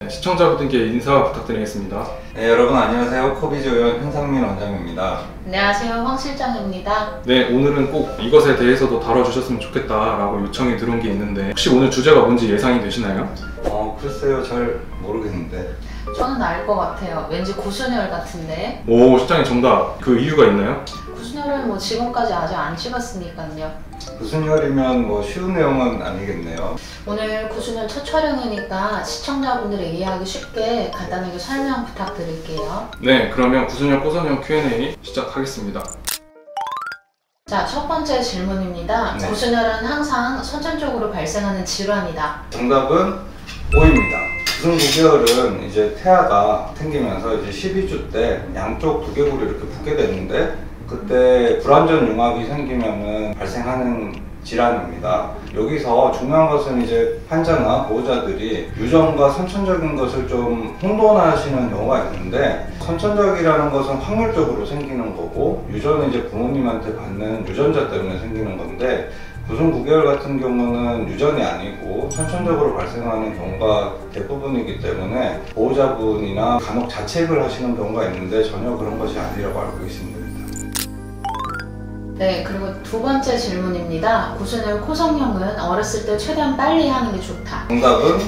시청자분들께 인사 부탁드리겠습니다. 네, 여러분 안녕하세요. 코비조연 현상민 원장입니다. 안녕하세요. 황 실장입니다. 네, 오늘은 꼭 이것에 대해서도 다뤄주셨으면 좋겠다라고 요청이 들어온 게 있는데 혹시 오늘 주제가 뭔지 예상이 되시나요? 글쎄요. 잘 모르겠는데. 저는 알 것 같아요. 왠지 구순혈 같은데. 오, 실장님 정답. 그 이유가 있나요? 구순혈은 뭐 지금까지 아직 안 찍었으니까요. 구순혈이면 뭐 쉬운 내용은 아니겠네요. 오늘 구순혈 첫 촬영이니까 시청자분들의 이해하기 쉽게 간단하게 설명 부탁드릴게요. 네, 그러면 구순혈 꼬선형 Q&A 시작하겠습니다. 자, 첫 번째 질문입니다. 네. 구순혈은 항상 선천적으로 발생하는 질환이다. 정답은 O입니다. 구순구결은 이제 태아가 생기면서 이제 12주 때 양쪽 두개골이 이렇게 붓게 되는데 그때 불완전 융합이 생기면은 발생하는 질환입니다. 여기서 중요한 것은 이제 환자나 보호자들이 유전과 선천적인 것을 좀 혼돈하시는 경우가 있는데, 선천적이라는 것은 확률적으로 생기는 거고 유전은 이제 부모님한테 받는 유전자 때문에 생기는 건데, 구순구개월 같은 경우는 유전이 아니고 선천적으로 발생하는 경우가 대부분이기 때문에 보호자분이나 간혹 자책을 하시는 경우가 있는데 전혀 그런 것이 아니라고 알고 계십니다. 네, 그리고 두 번째 질문입니다. 구순혈 코성형은 어렸을 때 최대한 빨리 하는 게 좋다. 정답은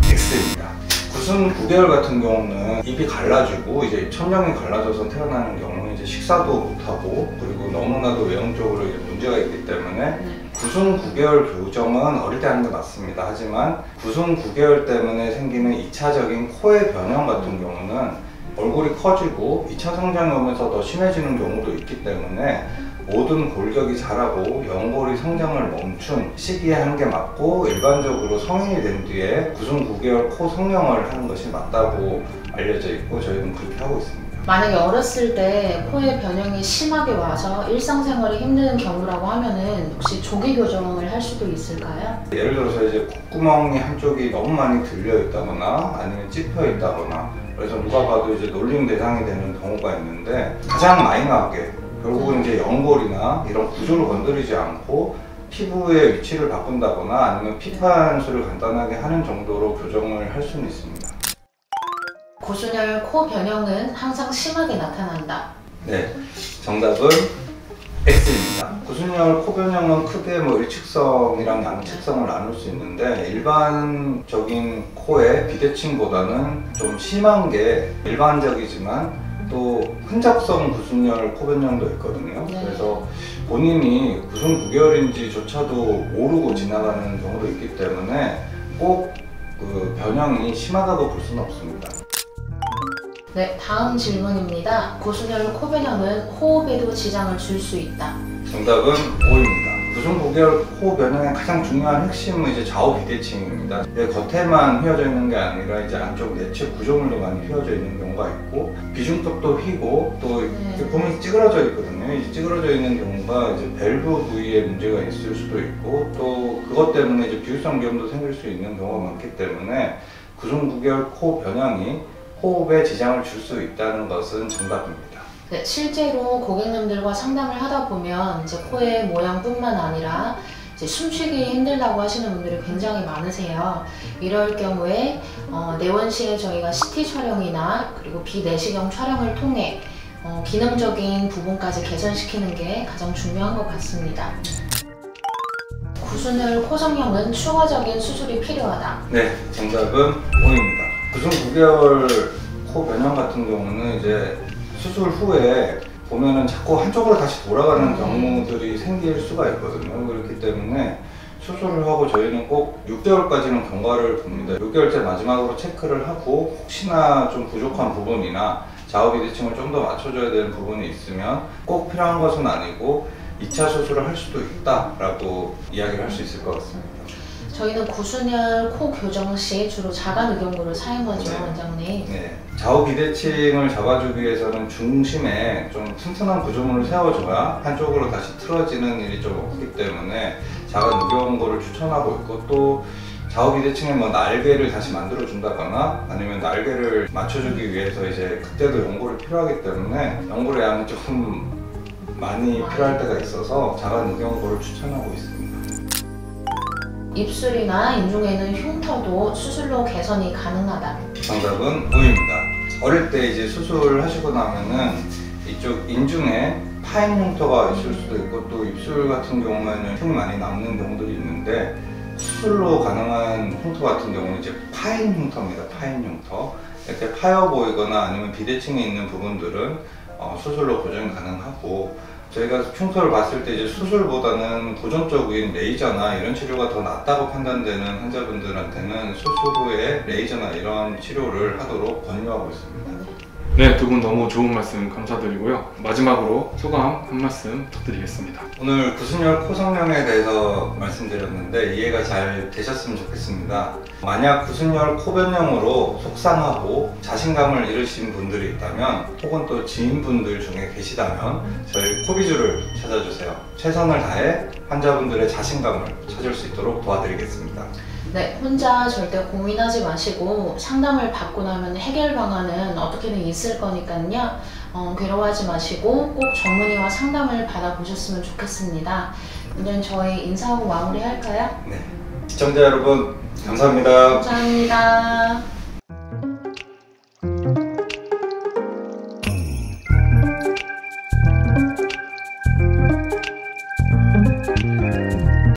X입니다. 구순구개월 같은 경우는 입이 갈라지고 이제 천장이 갈라져서 태어나는 경우는 이제 식사도 못하고 그리고 너무나도 외형적으로 이제 문제가 있기 때문에 구순구개월 교정은 어릴 때 하는 게 맞습니다. 하지만 구순구개월 때문에 생기는 2차적인 코의 변형 같은 경우는 얼굴이 커지고 2차 성장이 오면서 더 심해지는 경우도 있기 때문에 모든 골격이 자라고 연골이 성장을 멈춘 시기에 하는 게 맞고, 일반적으로 성인이 된 뒤에 구순구개월 코 성형을 하는 것이 맞다고 알려져 있고 저희는 그렇게 하고 있습니다. 만약에 어렸을 때 코의 변형이 심하게 와서 일상생활이 힘든 경우라고 하면은 혹시 조기 교정을 할 수도 있을까요? 예를 들어서 이제 콧구멍이 한쪽이 너무 많이 들려 있다거나 아니면 찝혀 있다거나, 그래서 누가 봐도 이제 놀림 대상이 되는 경우가 있는데, 가장 마이너하게 결국은 이제 연골이나 이런 구조를 건드리지 않고 피부의 위치를 바꾼다거나 아니면 피부한수를 간단하게 하는 정도로 교정을 할 수는 있습니다. 구순혈 코 변형은 항상 심하게 나타난다. 네, 정답은 X입니다. 구순혈 코 변형은 크게 뭐 일측성이랑 양측성을 나눌 수 있는데, 일반적인 코의 비대칭보다는 좀 심한 게 일반적이지만 또 흔적성 구순혈 코 변형도 있거든요. 네. 그래서 본인이 구순구개월인지조차도 모르고 지나가는 경우도 있기 때문에 꼭 그 변형이 심하다고 볼 수는 없습니다. 네, 다음 질문입니다. 구순혈 코 변형은 호흡에도 지장을 줄 수 있다. 정답은 O입니다. 구순구개월 코 변형의 가장 중요한 핵심은 이제 좌우 비대칭입니다. 겉에만 휘어져 있는 게 아니라 이제 안쪽 내측 구조물도 많이 휘어져 있는 경우가 있고, 비중턱도 휘고 또 보면 찌그러져 있거든요. 이 찌그러져 있는 경우가 이제 밸브 부위에 문제가 있을 수도 있고, 또 그것 때문에 이제 비후성 비염도 생길 수 있는 경우가 많기 때문에 구순구개월 코 변형이 호흡에 지장을 줄 수 있다는 것은 정답입니다. 네, 실제로 고객님들과 상담을 하다 보면 이제 코의 모양뿐만 아니라 이제 숨쉬기 힘들다고 하시는 분들이 굉장히 많으세요. 이럴 경우에 내원실에 저희가 CT 촬영이나 그리고 비내시경 촬영을 통해 기능적인 부분까지 개선시키는 게 가장 중요한 것 같습니다. 구순혈 코성형은 추가적인 수술이 필요하다. 네, 정답은 O입니다. 구순구개월 코 변형 같은 경우는 이제 수술 후에 보면은 자꾸 한쪽으로 다시 돌아가는 경우들이 생길 수가 있거든요. 그렇기 때문에 수술을 하고 저희는 꼭 6개월까지는 경과를 봅니다. 6개월째 마지막으로 체크를 하고 혹시나 좀 부족한 부분이나 좌우 비대칭을 좀 더 맞춰줘야 되는 부분이 있으면 꼭 필요한 것은 아니고 2차 수술을 할 수도 있다라고 이야기를 할 수 있을 것 같습니다. 저희는 구순혈 코 교정 시 주로 자가누경구를 사용하죠, 네. 원장님. 네, 좌우 비대칭을 잡아주기 위해서는 중심에 좀 튼튼한 구조물을 세워줘야 한쪽으로 다시 틀어지는 일이 좀 없기 때문에 자가누경구를 추천하고 있고, 또 좌우 비대칭에 뭐 날개를 다시 만들어 준다거나 아니면 날개를 맞춰주기 위해서 이제 그때도 연골이 필요하기 때문에 연골의 양이 조금 많이 필요할 때가 있어서 자가누경구를 추천하고 있습니다. 입술이나 인중에 있는 흉터도 수술로 개선이 가능하다. 정답은 O입니다. 어릴 때 이제 수술하시고 나면은 이쪽 인중에 파인 흉터가 있을 수도 있고 또 입술 같은 경우에는 흉이 많이 남는 경우들이 있는데 수술로 가능한 흉터 같은 경우는 이제 파인 흉터입니다. 파인 흉터. 이렇게 파여 보이거나 아니면 비대칭이 있는 부분들은 수술로 보정이 가능하고 저희가 흉터를 봤을 때 이제 수술보다는 보존적인 레이저나 이런 치료가 더 낫다고 판단되는 환자분들한테는 수술 후에 레이저나 이런 치료를 하도록 권유하고 있습니다. 네, 두 분 너무 좋은 말씀 감사드리고요. 마지막으로 소감 한 말씀 부탁드리겠습니다. 오늘 구순열 코 성형에 대해서 말씀드렸는데 이해가 잘 되셨으면 좋겠습니다. 만약 구순열 코 변형으로 속상하고 자신감을 잃으신 분들이 있다면 혹은 또 지인분들 중에 계시다면 저희 코비주를 찾아주세요. 최선을 다해 환자분들의 자신감을 찾을 수 있도록 도와드리겠습니다. 네, 혼자 절대 고민하지 마시고 상담을 받고 나면 해결 방안은 어떻게든 있을 거니까요. 괴로워하지 마시고 꼭 전문의와 상담을 받아보셨으면 좋겠습니다. 오늘 저희 인사하고 마무리할까요? 네, 시청자 여러분 감사합니다. 감사합니다.